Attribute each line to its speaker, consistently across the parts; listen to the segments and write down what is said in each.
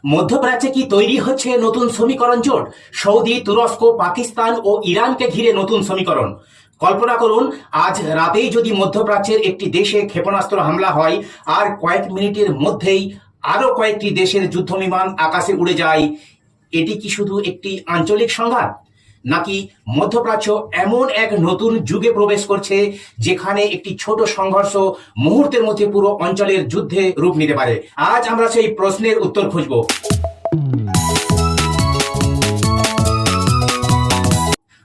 Speaker 1: মধ্যপ্রাচ্যে কি তৈরি হচ্ছে নতুন সমীকরণ জোট? সৌদি, তুরস্ক, পাকিস্তান ও ইরানকে ঘিরে নতুন সমীকরণ। কল্পনা করুন, আজ রাতেই যদি মধ্যপ্রাচ্যের একটি দেশে ক্ষেপণাস্ত্র হামলা হয় আর কয়েক মিনিটের মধ্যেই আরো কয়েকটি দেশের যুদ্ধবিমান আকাশে উড়ে যায়, এটি কি শুধু একটি আঞ্চলিক সংঘাত, নাকি মধ্যপ্রাচ্য এমন এক নতুন যুগে প্রবেশ করছে যেখানে একটি ছোট সংঘর্ষ মুহূর্তের মধ্যে পুরো অঞ্চলের যুদ্ধে রূপ নিতে পারে? আজ আমরা সেই প্রশ্নের উত্তর খুঁজব।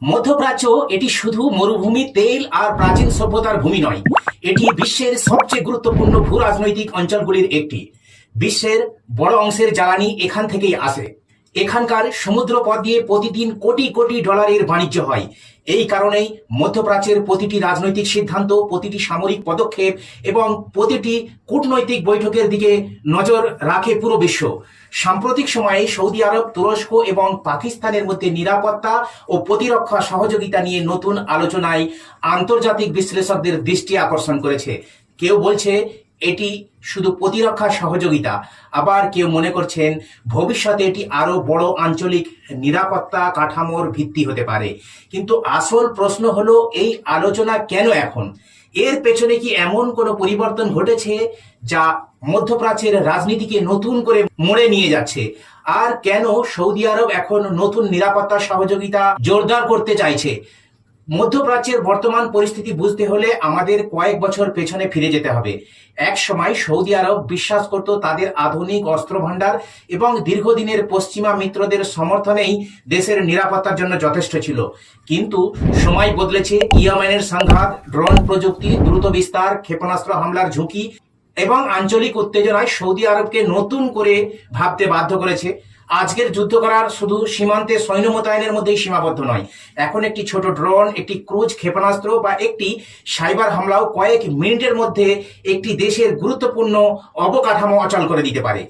Speaker 1: মধ্যপ্রাচ্য এটি শুধু মরুভূমি, তেল আর প্রাচীন সভ্যতার ভূমি নয়, এটি বিশ্বের সবচেয়ে গুরুত্বপূর্ণ ভূ রাজনৈতিক অঞ্চলগুলির একটি। বিশ্বের বড় অংশের জ্বালানি এখান থেকেই আসে। এখানকার সমুদ্রপথ দিয়ে প্রতিদিন কোটি কোটি ডলারের বাণিজ্য হয়। এই কারণেই মধ্যপ্রাচ্যের প্রতিটি রাজনৈতিক সিদ্ধান্ত, প্রতিটি সামরিক পদক্ষেপ এবং প্রতিটি কূটনৈতিক বৈঠকের দিকে নজর রাখে পুরো বিশ্ব। সাম্প্রতিক সময়ে সৌদি আরব, তুরস্ক এবং পাকিস্তানের মধ্যে নিরাপত্তা ও প্রতিরক্ষা সহযোগিতা নিয়ে নতুন আলোচনায় আন্তর্জাতিক বিশ্লেষকদের দৃষ্টি আকর্ষণ করেছে। কেউ বলছে এটি শুধু প্রতিরক্ষা সহযোগিতা, আবার কেউ মনে করছেন ভবিষ্যতে এটি আরো বড় আঞ্চলিক নিরাপত্তা কাঠামোর ভিত্তি হতে পারে। কিন্তু আসল প্রশ্ন হলো, এই আলোচনা কেন এখন? এর পেছনে কি এমন কোনো পরিবর্তন ঘটেছে যা মধ্যপ্রাচ্যের রাজনীতিকে নতুন করে মোড়ে নিয়ে যাচ্ছে? আর কেন সৌদি আরব এখন নতুন নিরাপত্তা সহযোগিতা জোরদার করতে চাইছে? মধ্যপ্রাচ্যের বর্তমান পরিস্থিতি বুঝতে হলে আমাদের কয়েক বছর পেছনে ফিরে যেতে হবে। এক সময় সৌদি আরব বিশ্বাস করত তাদের আধুনিক অস্ত্র ভান্ডার এবং দীর্ঘদিনের পশ্চিমা মিত্রদের সমর্থনেই দেশের নিরাপত্তার জন্য যথেষ্ট ছিল। কিন্তু সময় বদলেছে। ইয়েমেনের সংঘাত, ড্রোন প্রযুক্তি দ্রুত বিস্তার, ক্ষেপণাস্ত্র হামলার ঝুঁকি এবং আঞ্চলিক উত্তেজনায় সৌদি আরবকে নতুন করে ভাবতে বাধ্য করেছে। আজকের যুদ্ধ করার শুধু সীমান্তে সৈন্য মোতায়েনের মধ্যেই সীমাবদ্ধ নয়। এখন একটি ছোট ড্রোন, একটি ক্রুজ ক্ষেপণাস্ত্র বা একটি সাইবার হামলাও কয়েক মিনিটের মধ্যে একটি দেশের গুরুত্বপূর্ণ অবকাঠামো অচল করে দিতে পারে।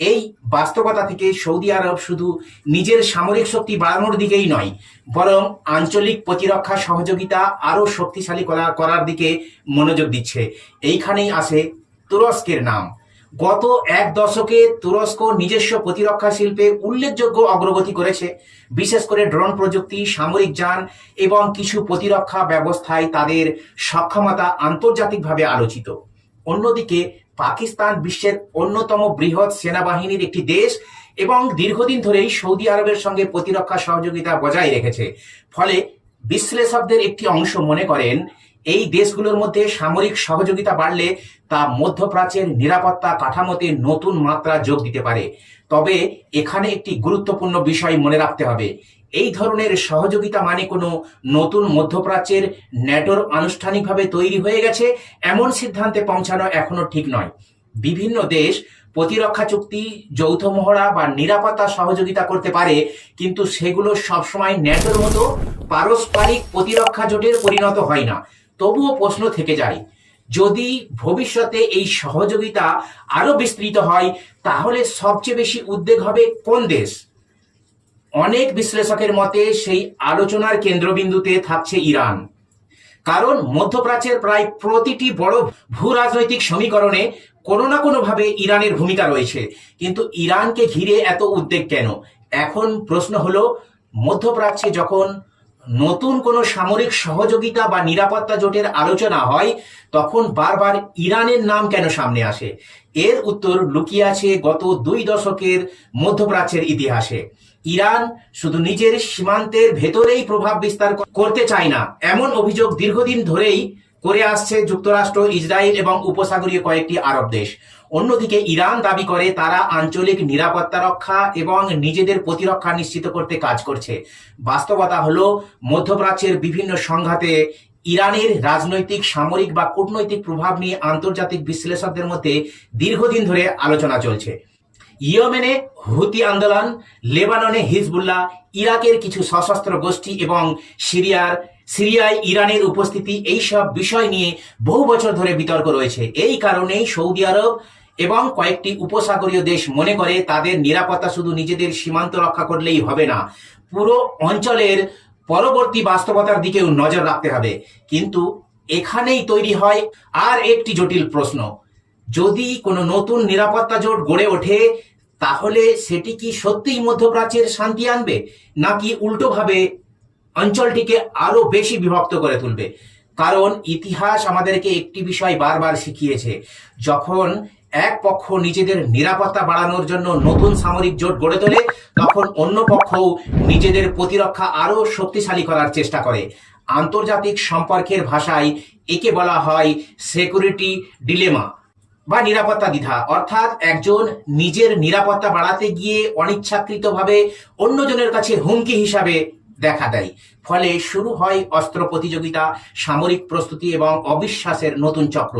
Speaker 1: এই বাস্তবতা থেকে সৌদি আরব শুধু নিজের সামরিক শক্তি বাড়ানোর দিকেই নয়, বরং আঞ্চলিক প্রতিরক্ষা সহযোগিতা আরো শক্তিশালী করার দিকে মনোযোগ দিচ্ছে। এইখানেই আসে তুরস্কের নাম। গত এক দশকে তুরস্ক নিজস্ব প্রতিরক্ষা শিল্পে উল্লেখযোগ্য অগ্রগতি করেছে। বিশেষ করে ড্রোন প্রযুক্তি, সামরিক যান এবং কিছু প্রতিরক্ষা ব্যবস্থায় তাদের সক্ষমতা আন্তর্জাতিকভাবে আলোচিত। অন্যদিকে পাকিস্তান বিশ্বের অন্যতম বৃহৎ সেনাবাহিনীর একটি দেশ এবং দীর্ঘদিন ধরেই সৌদি আরবের সঙ্গে প্রতিরক্ষা সহযোগিতা বজায় রেখেছে। ফলে বিশ্লেষকদের একটি অংশ মনে করেন, এই দেশগুলোর মধ্যে সামরিক সহযোগিতা বাড়লে তা মধ্যপ্রাচ্যের নিরাপত্তা কাঠামোতে নতুন মাত্রা যোগ দিতে পারে। তবে এখানে একটি গুরুত্বপূর্ণ বিষয় মনে রাখতে হবে, এই ধরনের সহযোগিতা মানে কোনো নতুন মধ্যপ্রাচ্যের ন্যাটোর আনুষ্ঠানিকভাবে তৈরি হয়ে গেছে এমন সিদ্ধান্তে পৌঁছানো এখনো ঠিক নয়। বিভিন্ন দেশ প্রতিরক্ষা চুক্তি, যৌথ মহড়া বা নিরাপত্তা সহযোগিতা করতে পারে, কিন্তু সেগুলো সবসময় ন্যাটোর মতো পারস্পরিক প্রতিরক্ষা জোটের পরিণত হয় না। তবুও প্রশ্ন থেকে যায়, যদি ভবিষ্যতে এই সহযোগিতা আরো বিস্তৃত হয়, তাহলে সবচেয়ে বেশি উদ্বেগ হবে কোন দেশ? অনেক বিশ্লেষকের মতে সেই আলোচনার কেন্দ্রবিন্দুতে থাকছে ইরান। কারণ মধ্যপ্রাচ্যের প্রায় প্রতিটি বড় ভূ রাজনৈতিক সমীকরণে কোনো না কোনো ভাবে ইরানের ভূমিকা রয়েছে। কিন্তু ইরানকে ঘিরে এত উদ্বেগ কেন? এখন প্রশ্ন হলো, মধ্যপ্রাচ্যে যখন নতুন কোনো সামরিক সহযোগিতা বা নিরাপত্তা জোটের আলোচনা হয়, তখন বারবার ইরানের নাম কেন সামনে আসে? এর উত্তর লুকিয়ে আছে গত 2 দশকের মধ্যপ্রাচ্যের ইতিহাসে। ইরান শুধু নিজের সীমান্তের ভেতরেই প্রভাব বিস্তার করতে চায় না, এমন অভিযোগ দীর্ঘদিন ধরেই করে আসছে যুক্তরাষ্ট্র, ইসরায়েল এবং উপসাগরীয় কয়েকটি আরব দেশ। অন্যদিকে ইরান দাবি করে তারা আঞ্চলিক নিরাপত্তা রক্ষা এবং নিজেদের প্রতিরক্ষা নিশ্চিত করতে কাজ করছে। বাস্তবতা হলো, মধ্যপ্রাচ্যের বিভিন্ন সংঘাতে ইরানের রাজনৈতিক, সামরিক বা কূটনৈতিক প্রভাব নিয়ে আন্তর্জাতিক বিশ্লেষকদের মধ্যে দীর্ঘদিন ধরে আলোচনা চলছে। ইয়েমেনে হুতি আন্দোলন, লেবাননে হিজবুল্লাহ, ইরাকের কিছু সশস্ত্র গোষ্ঠী এবং সিরিয়ায় ইরানের উপস্থিতি, এইসব বিষয় নিয়ে বহু বছর ধরে বিতর্ক রয়েছে। এই কারণেই সৌদি আরব এবং কয়েকটি উপসাগরীয় দেশ মনে করে তাদের নিরাপত্তা শুধু নিজেদের সীমান্ত রক্ষা করলেই হবে না, পুরো অঞ্চলের পরবর্তী বাস্তবতার দিকেও নজর রাখতে হবে। কিন্তু এখানেই তৈরি হয় আর একটি জটিল প্রশ্ন, যদি কোনো নতুন নিরাপত্তা জোট গড়ে ওঠে, তাহলে সেটি কি সত্যিই মধ্যপ্রাচ্যের শান্তি আনবে, নাকি উল্টোভাবে অঞ্চলটিকে আরো বেশি বিভক্ত করে তুলবে? কারণ ইতিহাস আমাদেরকে একটি বিষয় বারবার শিখিয়েছে, যখন এক পক্ষ নিজেদের নিরাপত্তা বাড়ানোর জন্য নতুন সামরিক জোট গড়ে তোলে, তখন অন্য পক্ষও নিজেদের প্রতিরক্ষা আরো শক্তিশালী করার চেষ্টা করে। আন্তর্জাতিক সম্পর্কের ভাষায় একে বলা হয় সিকিউরিটি ডিলেমা বা নিরাপত্তা দ্বিধা। অর্থাৎ একজন নিজের নিরাপত্তা বাড়াতে গিয়ে অনিচ্ছাকৃতভাবে অন্যজনের কাছে হুমকি হিসাবে দেখা দেয়। ফলে শুরু হয় অস্ত্র প্রতিযোগিতা, সামরিক প্রস্তুতি এবং অবিশ্বাসের নতুন চক্র।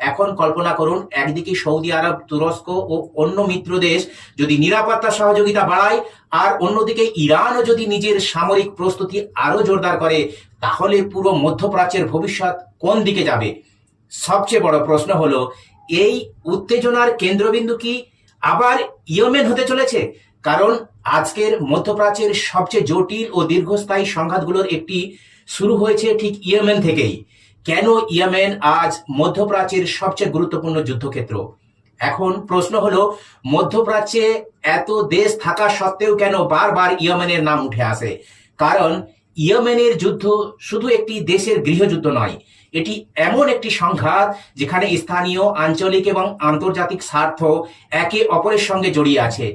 Speaker 1: এখন কল্পনা করুন, একদিকে সৌদি আরব, তুরস্ক ও অন্য মিত্র দেশ যদি নিরাপত্তা সহযোগিতা বাড়ায়, আর অন্যদিকে ইরানও যদি নিজের সামরিক প্রস্তুতি আরো জোরদার করে, তাহলে পুরো মধ্যপ্রাচ্যের ভবিষ্যৎ কোন দিকে যাবে? সবচেয়ে বড় প্রশ্ন হলো, এই উত্তেজনার কেন্দ্রবিন্দু কি আবার ইয়েমেন হতে চলেছে? কারণ আজকের মধ্যপ্রাচ্যের সবচেয়ে জটিল ও দীর্ঘস্থায়ী সংঘাতগুলোর একটি শুরু হয়েছে ঠিক ইয়েমেন থেকেই। কেন ইয়েমেন আজ মধ্যপ্রাচ্যের সবচেয়ে গুরুত্বপূর্ণ যুদ্ধক্ষেত্র? এখন প্রশ্ন হলো, মধ্যপ্রাচ্যে এত দেশ থাকা সত্ত্বেও কেন বারবার ইয়েমেনের নাম উঠে আসে? কারণ ইয়েমেনের যুদ্ধ শুধু একটি দেশের গৃহযুদ্ধ নয়, এটি এমন একটি সংঘাত যেখানে স্থানীয়, আঞ্চলিক এবং আন্তর্জাতিক স্বার্থ একে অপরের সঙ্গে জড়িয়ে আছে।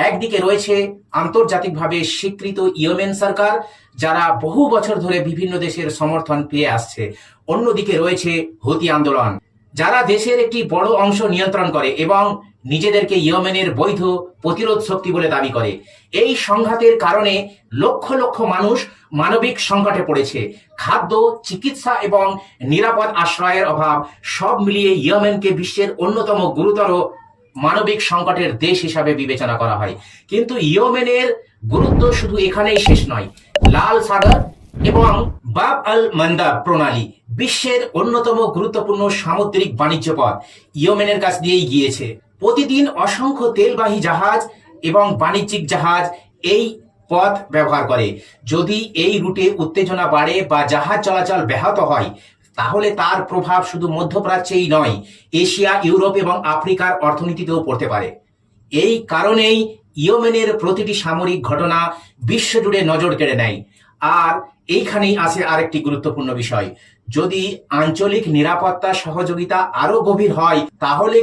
Speaker 1: একদিকে রয়েছে আন্তর্জাতিকভাবে স্বীকৃত ইয়েমেন সরকার, যারা বহু বছর ধরে বিভিন্ন দেশের সমর্থন পেয়ে আসছে। অন্যদিকে রয়েছে হুতি আন্দোলন, যারা দেশের একটি বড় অংশ নিয়ন্ত্রণ করে এবং নিজেদেরকে ইয়েমেনের বৈধ প্রতিরোধ শক্তি বলে দাবি করে। এই সংঘাতের কারণে লক্ষ লক্ষ মানুষ মানবিক সংকটে পড়েছে। খাদ্য, চিকিৎসা এবং নিরাপদ আশ্রয়ের অভাব সব মিলিয়ে ইয়েমেনকে বিশ্বের অন্যতম গুরুতর মানবিক সংকটের দেশ হিসাবে বিবেচনা করা হয়। কিন্তু ইয়েমেনের গুরুত্ব শুধু এখানেই শেষ নয়। লাল সাগর এবং বাব আল মান্দাব প্রণালী বিশ্বের অন্যতম গুরুত্বপূর্ণ সামুদ্রিক বাণিজ্য পথ ইয়েমেনের কাছ দিয়েই গিয়েছে। প্রতিদিন অসংখ্য তেলবাহী জাহাজ এবং বাণিজ্যিক জাহাজ এই পথ ব্যবহার করে। যদি এই রুটে উত্তেজনা বাড়ে বা জাহাজ চলাচল ব্যাহত হয়, তাহলে তার প্রভাব শুধু মধ্যপ্রাচ্যেই নয়, এশিয়া, ইউরোপ এবং আফ্রিকার অর্থনীতিতেও পড়তে পারে। এই কারণেই ইয়েমেনের প্রতিটি সামরিক ঘটনা বিশ্বজুড়ে নজর কেড়ে নেয়। আর এইখানেই আসে আরেকটি গুরুত্বপূর্ণ বিষয়, যদি আঞ্চলিক নিরাপত্তা সহযোগিতা আরো গভীর হয়, তাহলে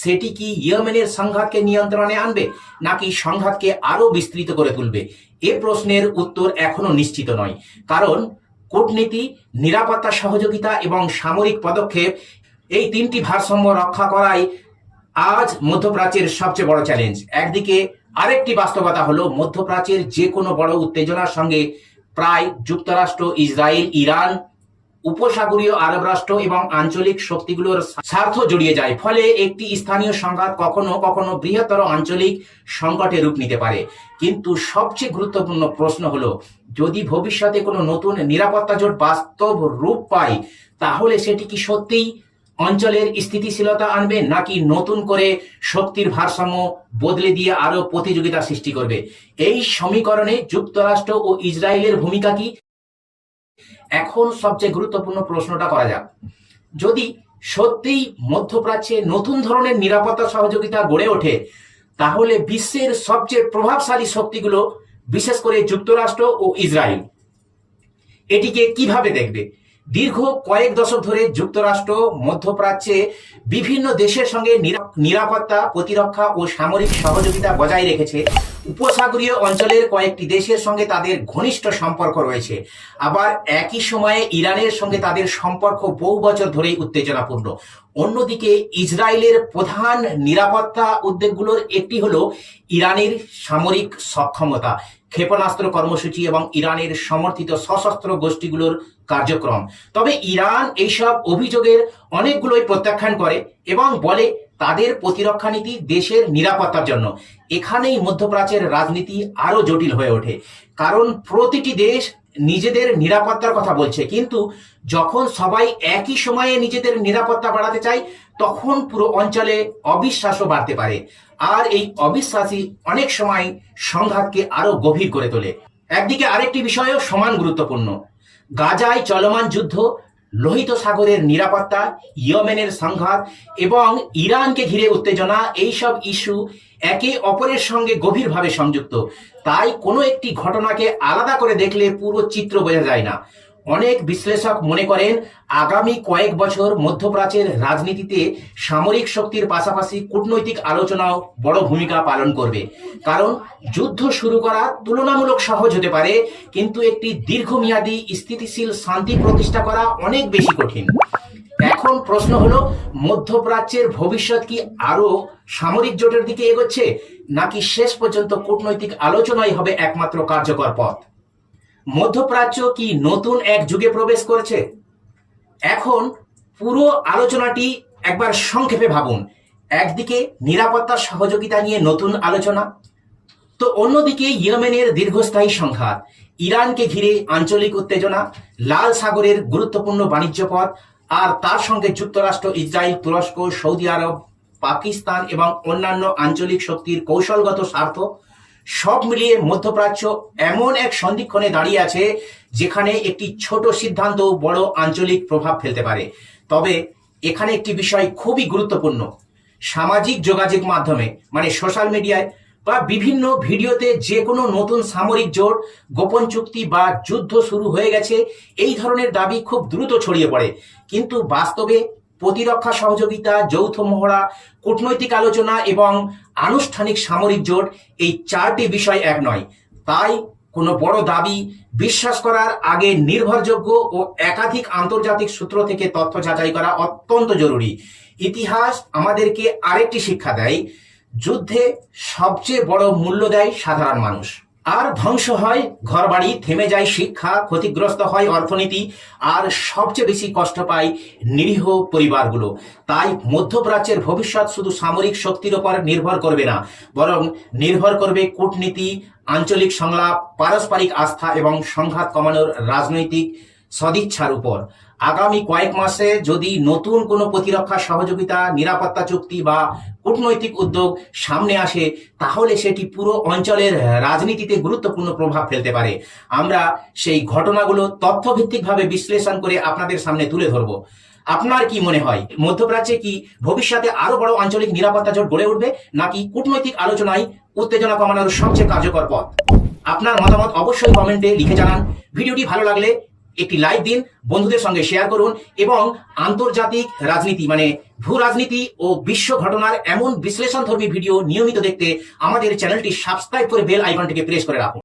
Speaker 1: সেটি কি ইয়েমেনের সংঘাতকে নিয়ন্ত্রণে আনবে, নাকি সংঘাতকে আরো বিস্তৃত করে তুলবে? এ প্রশ্নের উত্তর এখনো নিশ্চিত নয়। কারণ কূটনীতি, নিরাপত্তা সহযোগিতা এবং সামরিক পদক্ষেপ, এই তিনটি ভারসাম্য রক্ষা করাই আজ মধ্যপ্রাচ্যের সবচেয়ে বড় চ্যালেঞ্জ। একদিকে আরেকটি বাস্তবতা হলো, মধ্যপ্রাচ্যের যে কোনো বড় উত্তেজনার সঙ্গে প্রায় যুক্তরাষ্ট্র, ইসরায়েল, ইরান, উপসাগরীয় আরব রাষ্ট্র এবং আঞ্চলিক শক্তিগুলোর স্বার্থ জড়িয়ে যায়। ফলে একটি স্থানীয় সংঘাত কখনো কখনো বৃহত্তর আঞ্চলিক সংকটে রূপ নিতে পারে। কিন্তু সবচেয়ে গুরুত্বপূর্ণ প্রশ্ন হলো, যদি ভবিষ্যতে কোনো নতুন নিরাপত্তা জোট বাস্তব রূপ পায়, তাহলে সেটি কি সত্যিই অঞ্চলের স্থিতিশীলতা আনবে, নাকি নতুন করে শক্তির ভারসাম্য বদলে দিয়ে আরো প্রতিযোগিতা সৃষ্টি করবে? এই সমীকরণে যুক্তরাষ্ট্র ও ইসরায়েলের ভূমিকা কি? এখন সবচেয়ে গুরুত্বপূর্ণ প্রশ্নটা করা যাক। যদি সত্যিই মধ্যপ্রাচ্যে নতুন ধরনের নিরাপত্তা সহযোগিতা গড়ে ওঠে, তাহলে বিশ্বের সবচেয়ে প্রভাবশালী শক্তিগুলো, বিশেষ করে যুক্তরাষ্ট্র ও ইসরায়েল, এটিকে কিভাবে দেখবে? দীর্ঘ কয়েক দশক ধরে যুক্তরাষ্ট্র মধ্যপ্রাচ্যে বিভিন্ন দেশের সঙ্গে নিরাপত্তা, প্রতিরক্ষা ও সামরিক সহযোগিতা বজায় রেখেছে। উপসাগরীয় অঞ্চলের কয়েকটি দেশের সঙ্গে তাদের ঘনিষ্ঠ সম্পর্ক রয়েছে। আবার একই সময়ে ইরানের সঙ্গে তাদের সম্পর্ক বহু বছর ধরেই উত্তেজনাপূর্ণ। অন্যদিকে ইসরায়েলের প্রধান নিরাপত্তা উদ্বেগগুলোর একটি হলো ইরানের সামরিক সক্ষমতা, ক্ষেপণাস্ত্র কর্মসূচি এবং ইরানের সমর্থিত সশস্ত্র গোষ্ঠীগুলোর কার্যক্রম। তবে ইরান এইসব অভিযোগের অনেকগুলোই প্রত্যাখ্যান করে এবং বলে তাদের প্রতিরক্ষা নীতি দেশের নিরাপত্তার জন্য। এখানেই মধ্যপ্রাচ্যের রাজনীতি আরো জটিল হয়ে ওঠে, কারণ প্রতিটি দেশ নিজেদের নিরাপত্তার কথা বলছে, কিন্তু যখন সবাই একই সময়ে নিজেদের নিরাপত্তা বাড়াতে চায়, তখন পুরো অঞ্চলে অবিশ্বাসও বাড়তে পারে। আর এই অবিশ্বাসই অনেক সময় সংঘাতকে আরো গভীর করে তোলে। একদিকে আরেকটি বিষয়ও সমান গুরুত্বপূর্ণ, গাজায় চলমান যুদ্ধ লোহিত সাগরের নিরাপত্তা, ইয়েমেনের সংঘাত এবং ইরানকে ঘিরে উত্তেজনা, এইসব ইস্যু একে অপরের সঙ্গে গভীরভাবে সংযুক্ত। তাই কোনো একটি ঘটনাকে আলাদা করে দেখলে পুরো চিত্র বোঝা যায় না। অনেক বিশ্লেষক মনে করেন আগামী কয়েক বছর মধ্যপ্রাচ্যের রাজনীতিতে সামরিক শক্তির পাশাপাশি কূটনৈতিক আলোচনাও বড় ভূমিকা পালন করবে। কারণ যুদ্ধ শুরু করা তুলনামূলক সহজ হতে পারে, কিন্তু একটি দীর্ঘমেয়াদী স্থিতিশীল শান্তি প্রতিষ্ঠা করা অনেক বেশি কঠিন। এখন প্রশ্ন হলো, মধ্যপ্রাচ্যের ভবিষ্যৎ কি আরো সামরিক জোটের দিকে এগোচ্ছে, নাকি শেষ পর্যন্ত কূটনৈতিক আলোচনাই হবে একমাত্র কার্যকর পথ? মধ্যপ্রাচ্য কি নতুন এক যুগে প্রবেশ করছে? এখন পুরো আলোচনাটি একবার সংক্ষেপে ভাবুন। একদিকে নিরাপত্তা সহযোগিতা নিয়ে নতুন আলোচনা, তো অন্যদিকে ইয়েমেনের দীর্ঘস্থায়ী সংঘাত, ইরানকে ঘিরে আঞ্চলিক উত্তেজনা, লাল সাগরের গুরুত্বপূর্ণ বাণিজ্য পথ, আর তার সঙ্গে যুক্তরাষ্ট্র, ইসরায়েল, তুরস্ক, সৌদি আরব, পাকিস্তান এবং অন্যান্য আঞ্চলিক শক্তির কৌশলগত স্বার্থ। সব মিলিয়ে মধ্যপ্রাচ্য এমন এক সন্ধিক্ষণে দাঁড়িয়ে আছে যেখানে একটি ছোট সিদ্ধান্ত বড় আঞ্চলিক প্রভাব ফেলতে পারে। তবে এখানে একটি বিষয় খুবই গুরুত্বপূর্ণ। সামাজিক যোগাযোগ মাধ্যমে মানে সোশ্যাল মিডিয়ায় বা বিভিন্ন ভিডিওতে যে কোনো নতুন সামরিক জোট, গোপন চুক্তি বা যুদ্ধ শুরু হয়ে গেছে, এই ধরনের দাবি খুব দ্রুত ছড়িয়ে পড়ে। কিন্তু বাস্তবে প্রতিরক্ষা সহযোগিতা, যৌথ মহড়া, কূটনৈতিক আলোচনা এবং আনুষ্ঠানিক সামরিক জোট, এই চারটি বিষয় এক নয়। তাই কোনো বড় দাবি বিশ্বাস করার আগে নির্ভরযোগ্য ও একাধিক আন্তর্জাতিক সূত্র থেকে তথ্য যাচাই করা অত্যন্ত জরুরি। ইতিহাস আমাদেরকে আরেকটি শিক্ষা দেয়, যুদ্ধে সবচেয়ে বড় মূল্য দেয় সাধারণ মানুষ। আর ধ্বংস হয় ঘরবাড়ি, থেমে যায় শিক্ষা, ক্ষতিগ্রস্ত হয় অর্থনীতি, আর সবচেয়ে বেশি কষ্ট পায় নিরীহ পরিবারগুলো। তাই মধ্যপ্রাচ্যের ভবিষ্যৎ শুধু সামরিক শক্তির উপর নির্ভর করবে না, বরং নির্ভর করবে কূটনীতি, আঞ্চলিক সংলাপ, পারস্পরিক আস্থা এবং সংঘাত কমানোর রাজনৈতিক সদিচ্ছার উপর। আগামী কয়েক মাসে যদি নতুন কোনো প্রতিরক্ষা সহযোগিতা, নিরাপত্তা চুক্তি বা কূটনৈতিক উদ্যোগ সামনে আসে, তাহলে সেটি পুরো অঞ্চলের রাজনীতিতে গুরুত্বপূর্ণ প্রভাব ফেলতে পারে। আমরা সেই ঘটনাগুলো তথ্যভিত্তিকভাবে বিশ্লেষণ করে আপনাদের সামনে তুলে ধরব। আপনার কি মনে হয়, মধ্যপ্রাচ্যে কি ভবিষ্যতে আরো বড় আঞ্চলিক নিরাপত্তা জোট গড়ে উঠবে, নাকি কূটনৈতিক আলোচনায় উত্তেজনা কমানোর সবচেয়ে কার্যকর পথ? আপনার মতামত অবশ্যই কমেন্টে লিখে জানান। ভিডিওটি ভালো লাগলে একটি লাইক দিন, বন্ধুদের সঙ্গে শেয়ার করুন এবং আন্তর্জাতিক রাজনীতি মানে ভূ রাজনীতি ও বিশ্ব ঘটনার এমন বিশ্লেষণধর্মী ভিডিও নিয়মিত দেখতে আমাদের চ্যানেলটি সাবস্ক্রাইব করে বেল আইকনটিকে প্রেস করে রাখুন।